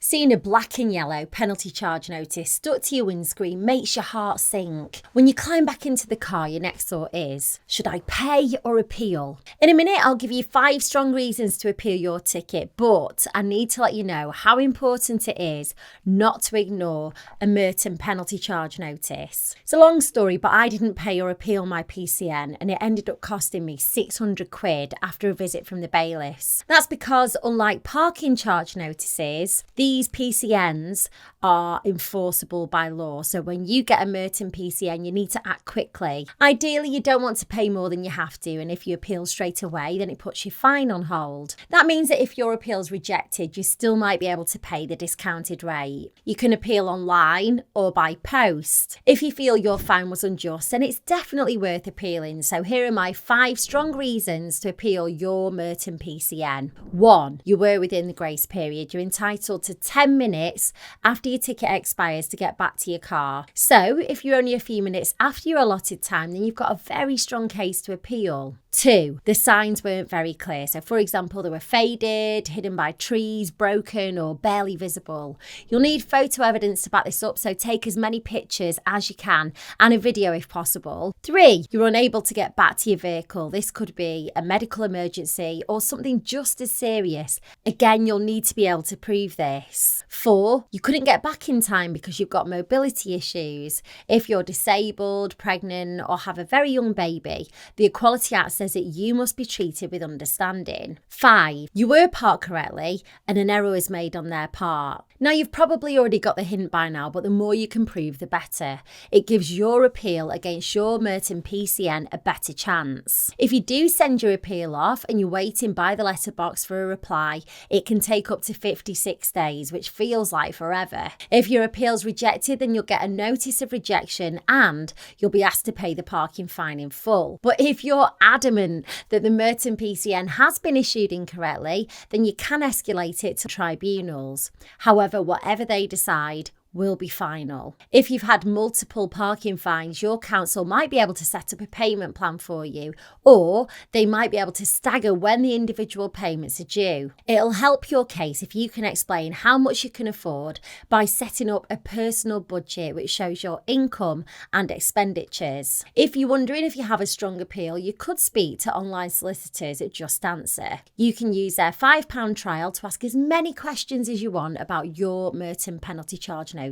Seeing a black and yellow penalty charge notice stuck to your windscreen makes your heart sink. When you climb back into the car, your next thought is, should I pay or appeal? In a minute, I'll give you 5 strong reasons to appeal your ticket, but I need to let you know how important it is not to ignore a Merton penalty charge notice. It's a long story, but I didn't pay or appeal my PCN and it ended up costing me £600 after a visit from the bailiffs. That's because, unlike parking charge notices, these PCNs are enforceable by law. So when you get a Merton PCN, you need to act quickly. Ideally, you don't want to pay more than you have to, and if you appeal straight away, then it puts your fine on hold. That means that if your appeal is rejected, you still might be able to pay the discounted rate. You can appeal online or by post. If you feel your fine was unjust, then it's definitely worth appealing. So here are my 5 strong reasons to appeal your Merton PCN. 1. You were within the grace period. You're entitled to 10 minutes after your ticket expires to get back to your car. So if you're only a few minutes after your allotted time, then you've got a very strong case to appeal. 2. The signs weren't very clear. So for example, they were faded, hidden by trees, broken or barely visible. You'll need photo evidence to back this up, so take as many pictures as you can and a video if possible. 3. You're unable to get back to your vehicle. This could be a medical emergency or something just as serious. Again, you'll need to be able to prove this. 4. You couldn't get back in time because you've got mobility issues. If you're disabled, pregnant or have a very young baby, the Equality Act says that you must be treated with understanding. 5. You were parked correctly and an error was made on their part. Now, you've probably already got the hint by now, but the more you can prove, the better. It gives your appeal against your Merton PCN a better chance. If you do send your appeal off and you're waiting by the letterbox for a reply, it can take up to 56 days, which feels like forever. If your appeal's rejected, then you'll get a notice of rejection and you'll be asked to pay the parking fine in full. But if you're adamant that the Merton PCN has been issued incorrectly, then you can escalate it to tribunals. However, whatever they decide will be final. If you've had multiple parking fines, your council might be able to set up a payment plan for you, or they might be able to stagger when the individual payments are due. It'll help your case if you can explain how much you can afford by setting up a personal budget which shows your income and expenditures. If you're wondering if you have a strong appeal, you could speak to online solicitors at JustAnswer. You can use their £5 trial to ask as many questions as you want about your Merton penalty charge notice.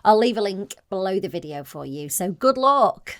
I'll leave a link below the video for you, so good luck!